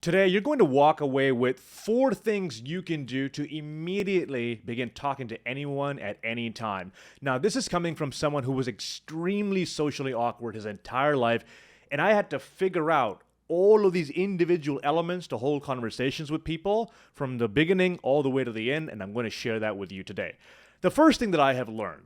Today, you're going to walk away with 4 things you can do to immediately begin talking to anyone at any time. Now, this is coming from someone who was extremely socially awkward his entire life, and I had to figure out all of these individual elements to hold conversations with people from the beginning all the way to the end, and I'm going to share that with you today. The first thing that I have learned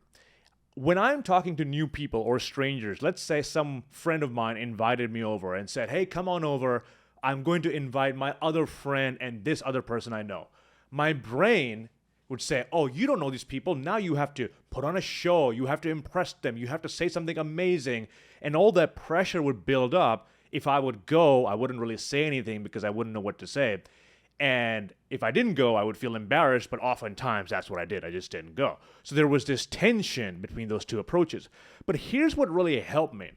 when I'm talking to new people or strangers, let's say some friend of mine invited me over and said, "Hey, come on over. I'm going to invite my other friend and this other person I know." My brain would say, "Oh, you don't know these people. Now you have to put on a show. You have to impress them. You have to say something amazing." And all that pressure would build up. If I would go, I wouldn't really say anything because I wouldn't know what to say. And if I didn't go, I would feel embarrassed, but oftentimes that's what I did. I just didn't go. So there was this tension between those two approaches. But here's what really helped me.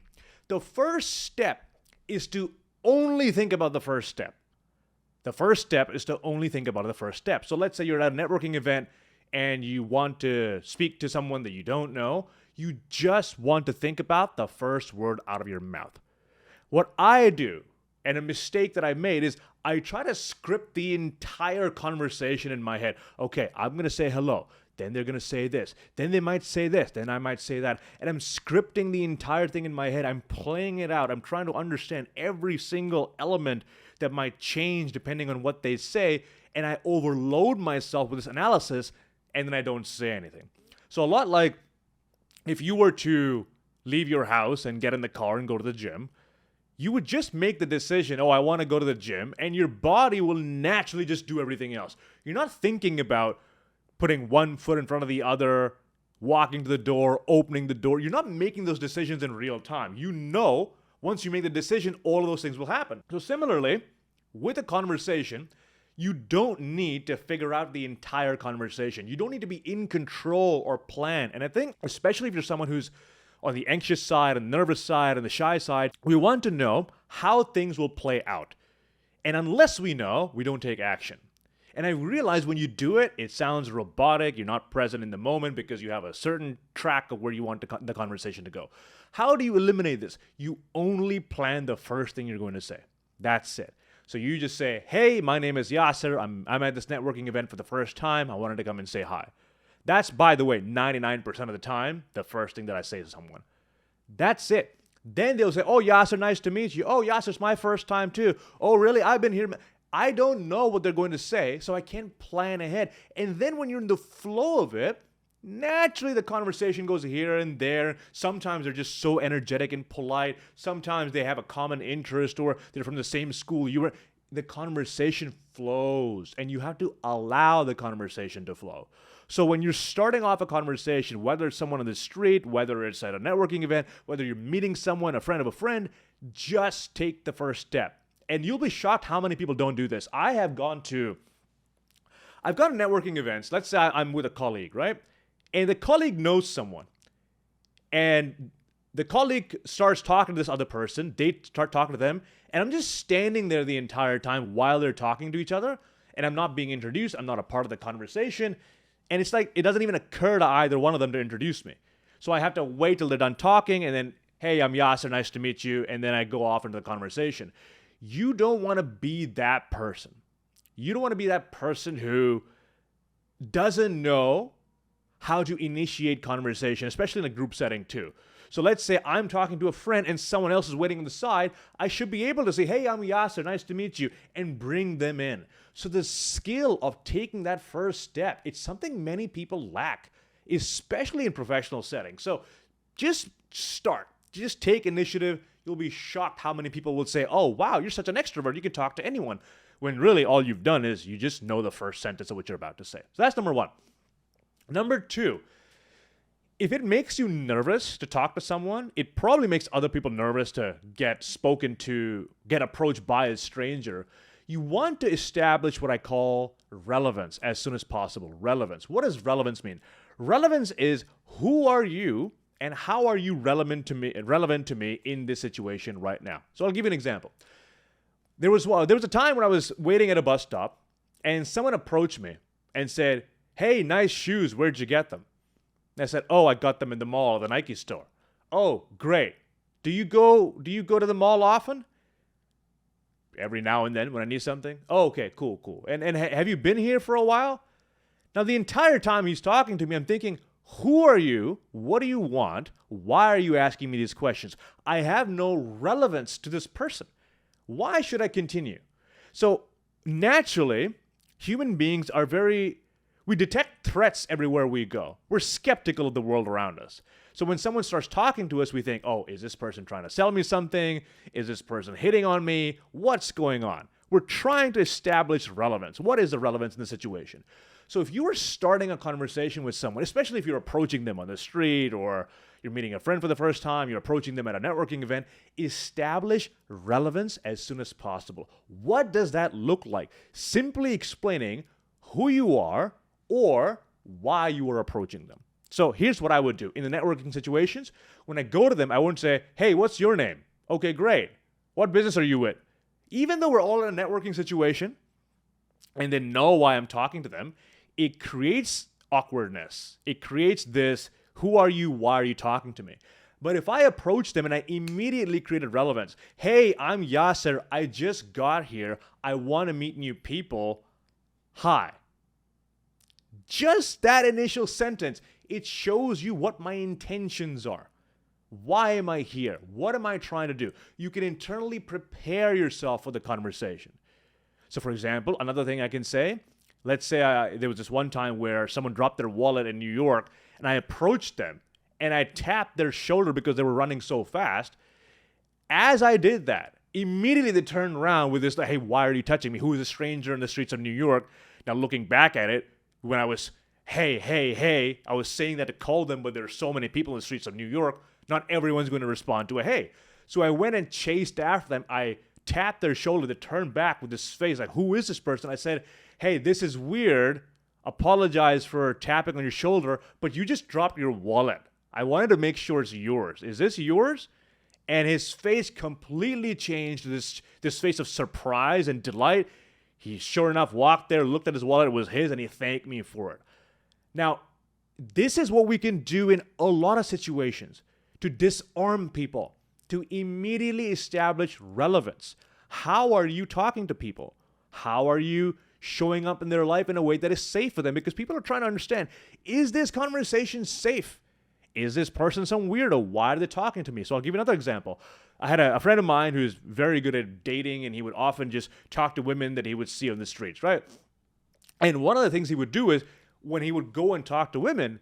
The first step is to only think about the first step. The first step is to only think about the first step. So let's say you're at a networking event and you want to speak to someone that you don't know. You just want to think about the first word out of your mouth. What I do, and a mistake that I made, is I try to script the entire conversation in my head. Okay, I'm going to say hello. Then they're going to say this. Then they might say this. Then I might say that. And I'm scripting the entire thing in my head. I'm playing it out. I'm trying to understand every single element that might change depending on what they say. And I overload myself with this analysis, and then I don't say anything. So a lot like if you were to leave your house and get in the car and go to the gym, you would just make the decision, "Oh, I want to go to the gym," and your body will naturally just do everything else. You're not thinking about putting one foot in front of the other, walking to the door, opening the door. You're not making those decisions in real time. You know, once you make the decision, all of those things will happen. So similarly, with a conversation, you don't need to figure out the entire conversation. You don't need to be in control or plan. And I think, especially if you're someone who's on the anxious side and nervous side and the shy side, we want to know how things will play out. And unless we know, we don't take action. And I realize when you do it, it sounds robotic. You're not present in the moment because you have a certain track of where you want the conversation to go. How do you eliminate this? You only plan the first thing you're going to say. That's it. So you just say, "Hey, my name is Yasser. I'm at this networking event for the first time. I wanted to come and say hi." That's, by the way, 99% of the time, the first thing that I say to someone. That's it. Then they'll say, "Oh, Yasser, nice to meet you. Oh, Yasser, it's my first time too. Oh, really? I've been here." I don't know what they're going to say, so I can't plan ahead. And then when you're in the flow of it, naturally the conversation goes here and there. Sometimes they're just so energetic and polite. Sometimes they have a common interest or they're from the same school you were. The conversation flows, and you have to allow the conversation to flow. So when you're starting off a conversation, whether it's someone on the street, whether it's at a networking event, whether you're meeting someone, a friend of a friend, just take the first step. And you'll be shocked how many people don't do this. I've gone to networking events. Let's say I'm with a colleague, right? And the colleague knows someone. And the colleague starts talking to this other person. They start talking to them. And I'm just standing there the entire time while they're talking to each other. And I'm not being introduced. I'm not a part of the conversation. And it's like it doesn't even occur to either one of them to introduce me. So I have to wait till they're done talking. And then, "Hey, I'm Yasser. Nice to meet you." And then I go off into the conversation. You don't want to be that person. You don't want to be that person who doesn't know how to initiate conversation, especially in a group setting too. So let's say I'm talking to a friend and someone else is waiting on the side. I should be able to say, "Hey, I'm Yasser, nice to meet you," and bring them in. So the skill of taking that first step, it's something many people lack, especially in professional settings. So just start. Just take initiative. You'll be shocked how many people will say, "Oh, wow, you're such an extrovert. You can talk to anyone." When really all you've done is you just know the first sentence of what you're about to say. So that's number one. Number two, if it makes you nervous to talk to someone, it probably makes other people nervous to get spoken to, get approached by a stranger. You want to establish what I call relevance as soon as possible. Relevance. What does relevance mean? Relevance is who are you and how are you relevant to me in this situation right now. So I'll give you an example. There was a time when I was waiting at a bus stop and someone approached me and said, "Hey, nice shoes. Where'd you get them?" And I said, "Oh, I got them in the mall, the Nike store." "Oh, great. Do you go to the mall often?" every now and then when I need something. Oh, okay, cool, cool. And have you been here for a while? Now, the entire time he's talking to me, I'm thinking, who are you? What do you want? Why are you asking me these questions? I have no relevance to this person. Why should I continue? So, naturally, human beings are we detect threats everywhere we go. We're skeptical of the world around us. So when someone starts talking to us, we think, oh, is this person trying to sell me something? Is this person hitting on me? What's going on? We're trying to establish relevance. What is the relevance in the situation? So if you are starting a conversation with someone, especially if you're approaching them on the street or you're meeting a friend for the first time, you're approaching them at a networking event, establish relevance as soon as possible. What does that look like? Simply explaining who you are or why you are approaching them. So here's what I would do. In the networking situations, when I go to them, I wouldn't say, hey, what's your name? Okay, great. What business are you with? Even though we're all in a networking situation and they know why I'm talking to them, it creates awkwardness. It creates this, who are you? Why are you talking to me? But if I approach them and I immediately created relevance, hey, I'm Yasser. I just got here. I want to meet new people. Hi. Just that initial sentence, it shows you what my intentions are. Why am I here? What am I trying to do? You can internally prepare yourself for the conversation. So for example, another thing I can say, let's say there was this one time where someone dropped their wallet in New York and I approached them and I tapped their shoulder because they were running so fast. As I did that, immediately they turned around with this, hey, why are you touching me? Who is a stranger in the streets of New York? Now looking back at it, when I was, hey, I was saying that to call them, but there are so many people in the streets of New York, not everyone's going to respond to a hey. So I went and chased after them. I tapped their shoulder. They turned back with this face like, who is this person? I said, hey, this is weird. Apologize for tapping on your shoulder, but you just dropped your wallet. I wanted to make sure it's yours. Is this yours? And his face completely changed to this face of surprise and delight. He sure enough walked there, looked at his wallet, it was his, and he thanked me for it. Now, this is what we can do in a lot of situations to disarm people, to immediately establish relevance. How are you talking to people? How are you showing up in their life in a way that is safe for them? Because people are trying to understand, is this conversation safe? Is this person some weirdo? Why are they talking to me? So I'll give you another example. I had a friend of mine who's very good at dating, and he would often just talk to women that he would see on the streets, right? And one of the things he would do is when he would go and talk to women,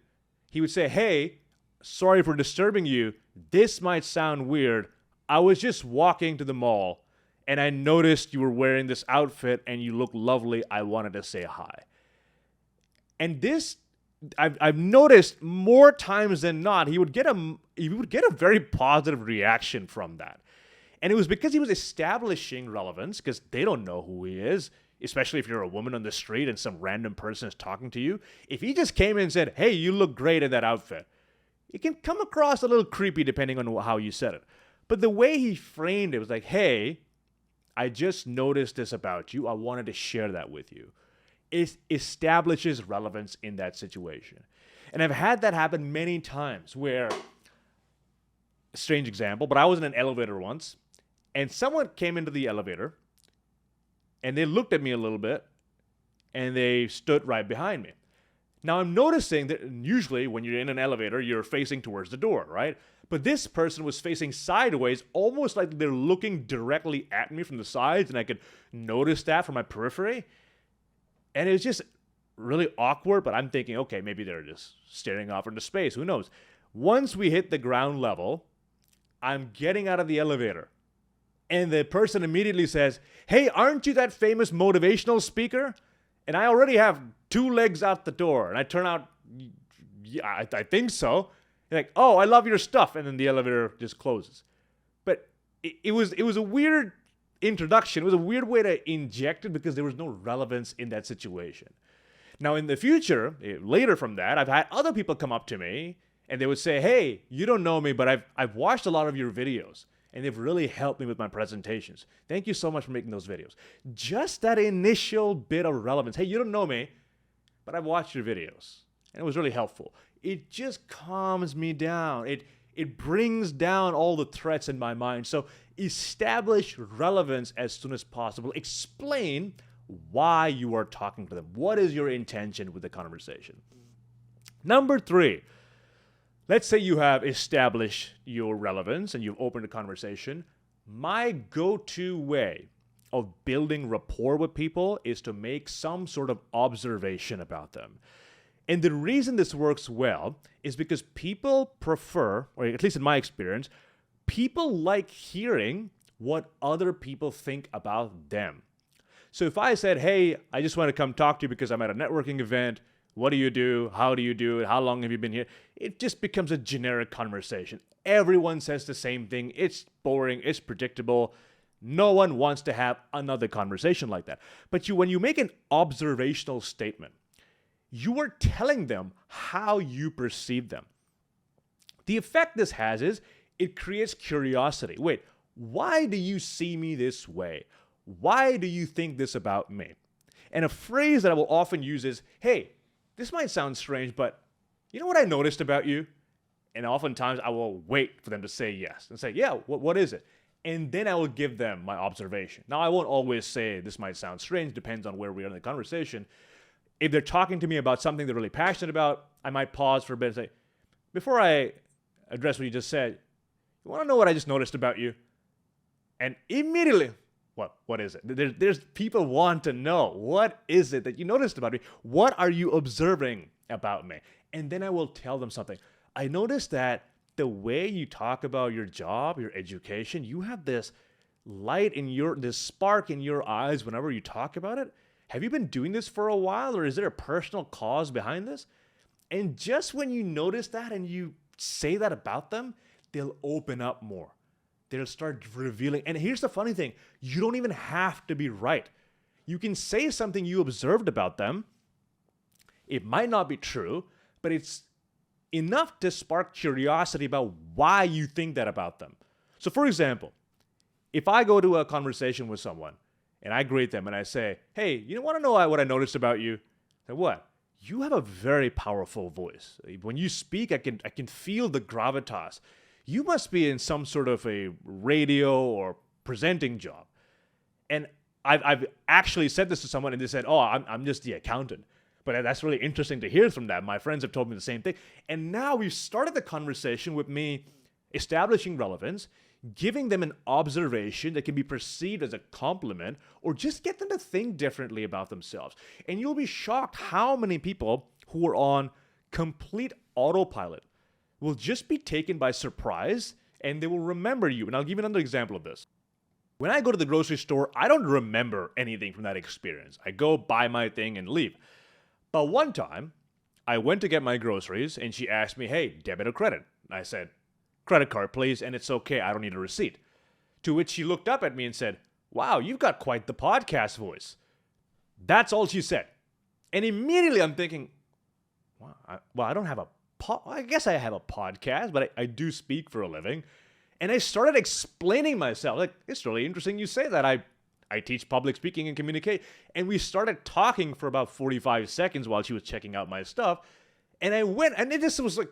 he would say, hey, sorry for disturbing you. This might sound weird. I was just walking to the mall and I noticed you were wearing this outfit and you look lovely. I wanted to say hi. And this, I've noticed more times than not, he would get a very positive reaction from that. And it was because he was establishing relevance, because they don't know who he is, especially if you're a woman on the street and some random person is talking to you. If he just came in and said, hey, you look great in that outfit, it can come across a little creepy depending on how you said it. But the way he framed it was like, hey, I just noticed this about you. I wanted to share that with you. It establishes relevance in that situation. And I've had that happen many times where, strange example, but I was in an elevator once and someone came into the elevator and they looked at me a little bit and they stood right behind me. Now I'm noticing that usually when you're in an elevator, you're facing towards the door, right? But this person was facing sideways, almost like they're looking directly at me from the sides, and I could notice that from my periphery. And it was just really awkward, but I'm thinking, okay, maybe they're just staring off into space. Who knows? Once we hit the ground level, I'm getting out of the elevator. And the person immediately says, hey, aren't you that famous motivational speaker? And I already have 2 legs out the door. And I turn out, yeah, I think so. They're like, oh, I love your stuff. And then the elevator just closes. But it was a weird introduction. It was a weird way to inject it because there was no relevance in that situation. Now, in the future, later from that, I've had other people come up to me and they would say, hey, you don't know me, but I've watched a lot of your videos and they've really helped me with my presentations. Thank you so much for making those videos. Just that initial bit of relevance. Hey, you don't know me, but I've watched your videos and it was really helpful. It just calms me down. It brings down all the threats in my mind. So Establish relevance as soon as possible. Explain why you are talking to them. What is your intention with the conversation? Number 3, let's say you have established your relevance and you've opened a conversation. My go-to way of building rapport with people is to make some sort of observation about them. And the reason this works well is because people prefer, or at least in my experience, people like hearing what other people think about them. So if I said, hey, I just want to come talk to you because I'm at a networking event, what do you do? How do you do it? How long have you been here? It just becomes a generic conversation. Everyone says the same thing. It's boring. It's predictable. No one wants to have another conversation like that. But when you make an observational statement, you are telling them how you perceive them. The effect this has is it creates curiosity. Wait, why do you see me this way? Why do you think this about me? And a phrase that I will often use is, hey, this might sound strange, but you know what I noticed about you? And oftentimes I will wait for them to say yes and say, yeah, what is it? And then I will give them my observation. Now, I won't always say this might sound strange, depends on where we are in the conversation. If they're talking to me about something they're really passionate about, I might pause for a bit and say, before I address what you just said, you want to know what I just noticed about you? And immediately, what is it? There's people want to know, what is it that you noticed about me? What are you observing about me? And then I will tell them something. I noticed that the way you talk about your job, your education, you have this light this spark in your eyes whenever you talk about it. Have you been doing this for a while, or is there a personal cause behind this? And just when you notice that and you say that about them, they'll open up more. They'll start revealing. And here's the funny thing. You don't even have to be right. You can say something you observed about them. It might not be true, but it's enough to spark curiosity about why you think that about them. So for example, if I go to a conversation with someone and I greet them and I say, hey, you want to know what I noticed about you? I say, what? You have a very powerful voice. When you speak, I can feel the gravitas. You must be in some sort of a radio or presenting job. And I've actually said this to someone and they said, oh, I'm just the accountant. But that's really interesting to hear from that. My friends have told me the same thing. And now we've started the conversation with me establishing relevance, giving them an observation that can be perceived as a compliment, or just get them to think differently about themselves. And you'll be shocked how many people who are on complete autopilot will just be taken by surprise and they will remember you. And I'll give you another example of this. When I go to the grocery store, I don't remember anything from that experience. I go buy my thing and leave. But one time, I went to get my groceries and she asked me, hey, debit or credit? I said, credit card, please, and it's okay, I don't need a receipt. To which she looked up at me and said, wow, you've got quite the podcast voice. That's all she said. And immediately I'm thinking, I don't have I guess I have a podcast, but I do speak for a living. And I started explaining myself. Like, it's really interesting you say that. I teach public speaking and communicate. And we started talking for about 45 seconds while she was checking out my stuff. And I went, and this was like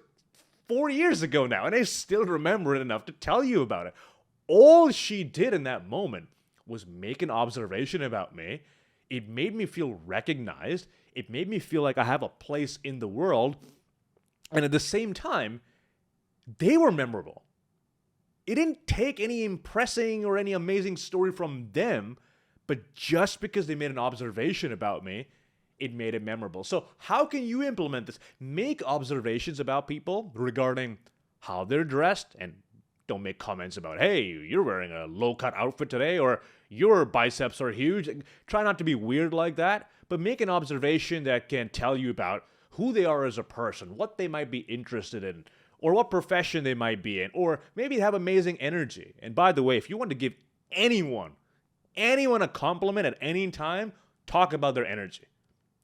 4 years ago now, and I still remember it enough to tell you about it. All she did in that moment was make an observation about me. It made me feel recognized. It made me feel like I have a place in the world. And at the same time, they were memorable. It didn't take any impressing or any amazing story from them, but just because they made an observation about me, it made it memorable. So how can you implement this? Make observations about people regarding how they're dressed, and don't make comments about, hey, you're wearing a low-cut outfit today, or your biceps are huge. Try not to be weird like that, but make an observation that can tell you about who they are as a person, what they might be interested in, or what profession they might be in, or maybe have amazing energy. And by the way, if you want to give anyone a compliment at any time, talk about their energy.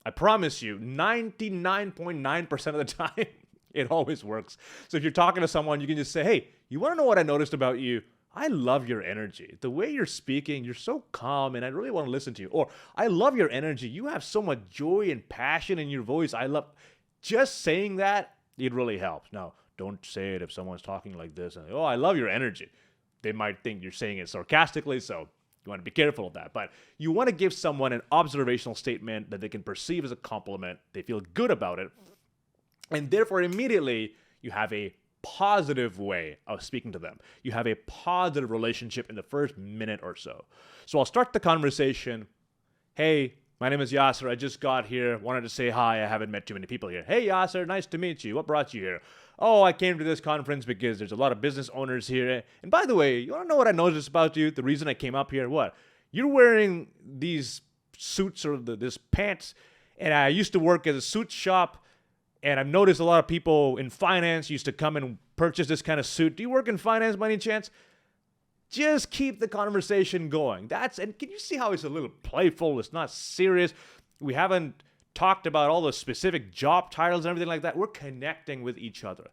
I promise you, 99.9% of the time, it always works. So if you're talking to someone, you can just say, hey, you want to know what I noticed about you? I love your energy. The way you're speaking, you're so calm, and I really want to listen to you. Or, I love your energy. You have so much joy and passion in your voice. Just saying that, it really helps. Now, don't say it if someone's talking like this and, oh, I love your energy. they might think you're saying it sarcastically, so you want to be careful of that. But you want to give someone an observational statement that they can perceive as a compliment, they feel good about it, and therefore immediately you have a positive way of speaking to them. You have a positive relationship in the first minute or so. So I'll start the conversation. Hey, my name is Yasser. I just got here. Wanted to say hi. I haven't met too many people here. Hey, Yasser, nice to meet you. What brought you here? Oh, I came to this conference because there's a lot of business owners here. And by the way, you want to know what I noticed about you? The reason I came up here? What? You're wearing these suits or this pants. And I used to work at a suit shop. And I've noticed a lot of people in finance used to come and purchase this kind of suit. Do you work in finance by any chance? Just keep the conversation going. And can you see how it's a little playful? It's not serious. We haven't talked about all the specific job titles and everything like that. We're connecting with each other.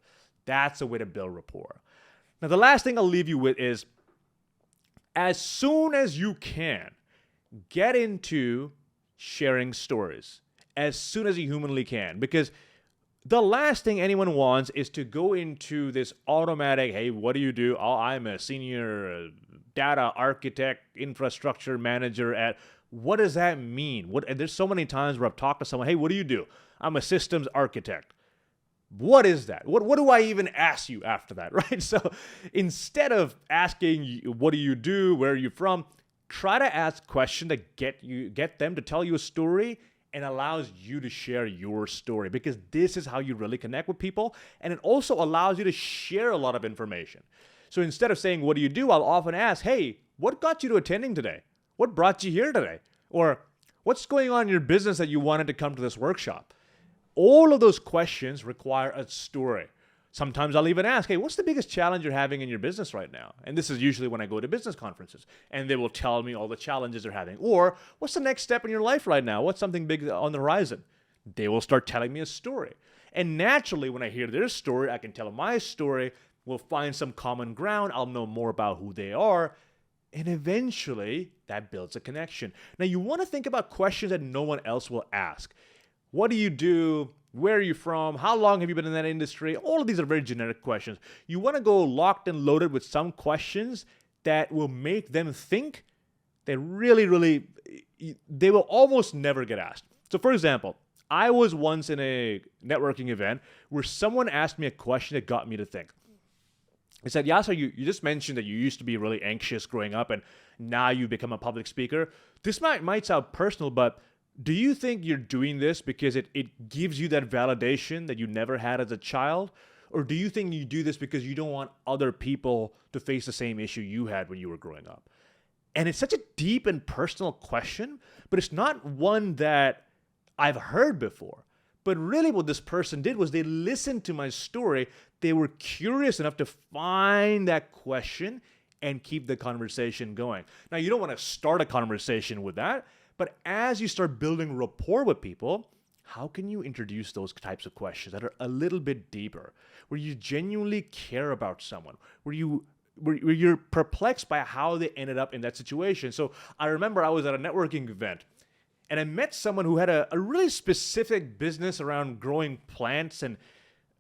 That's a way to build rapport. Now, the last thing I'll leave you with is, as soon as you can, get into sharing stories. As soon as you humanly can. Because the last thing anyone wants is to go into this automatic, hey, what do you do? Oh, I'm a senior data architect, infrastructure manager at... What does that mean? And there's so many times where I've talked to someone, hey, what do you do? I'm a systems architect. What is that? What do I even ask you after that, right? So instead of asking, what do you do? Where are you from? Try to ask questions that get them to tell you a story and allows you to share your story, because this is how you really connect with people. And it also allows you to share a lot of information. So instead of saying, what do you do? I'll often ask, hey, what got you to attending today? What brought you here today? Or what's going on in your business that you wanted to come to this workshop? All of those questions require a story. Sometimes I'll even ask, hey, what's the biggest challenge you're having in your business right now? And this is usually when I go to business conferences, and they will tell me all the challenges they're having. Or what's the next step in your life right now? What's something big on the horizon? They will start telling me a story. And naturally, when I hear their story, I can tell my story. We'll find some common ground. I'll know more about who they are. And eventually, that builds a connection. Now, you want to think about questions that no one else will ask. What do you do? Where are you from? How long have you been in that industry? All of these are very generic questions. You want to go locked and loaded with some questions that will make them think that really, they will almost never get asked. So for example, I was once in a networking event where someone asked me a question that got me to think. He said, Yasser, you just mentioned that you used to be really anxious growing up and now you become a public speaker. This might sound personal, but do you think you're doing this because it gives you that validation that you never had as a child? Or do you think you do this because you don't want other people to face the same issue you had when you were growing up? And it's such a deep and personal question, but it's not one that I've heard before. But really what this person did was they listened to my story. They were curious enough to find that question and keep the conversation going. Now, you don't want to start a conversation with that. But as you start building rapport with people, how can you introduce those types of questions that are a little bit deeper, where you genuinely care about someone, where you're perplexed by how they ended up in that situation? So I remember I was at a networking event, and I met someone who had a really specific business around growing plants and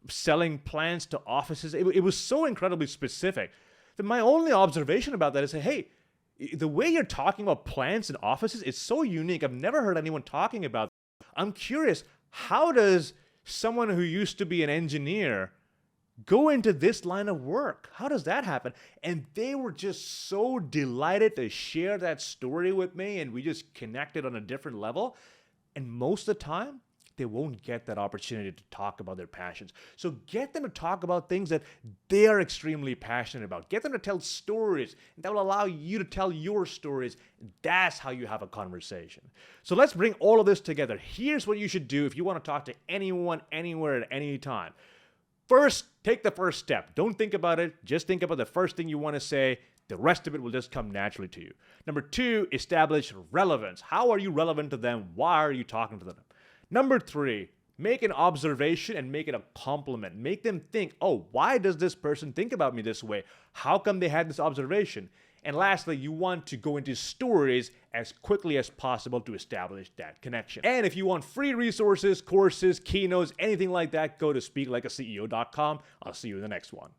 selling plants to offices. It was so incredibly specific that my only observation about that is, hey, the way you're talking about plants and offices is so unique. I've never heard anyone talking about that. I'm curious, how does someone who used to be an engineer go into this line of work? How does that happen? And they were just so delighted to share that story with me, and we just connected on a different level. And most of the time, they won't get that opportunity to talk about their passions. So get them to talk about things that they are extremely passionate about. Get them to tell stories, and that will allow you to tell your stories. That's how you have a conversation. So let's bring all of this together. Here's what you should do if you want to talk to anyone, anywhere, at any time. First, take the first step. Don't think about it. Just think about the first thing you want to say. The rest of it will just come naturally to you. Number 2, establish relevance. How are you relevant to them? Why are you talking to them? Number 3, make an observation and make it a compliment. Make them think, oh, why does this person think about me this way? How come they had this observation? And lastly, you want to go into stories as quickly as possible to establish that connection. And if you want free resources, courses, keynotes, anything like that, go to speaklikeaceo.com. I'll see you in the next one.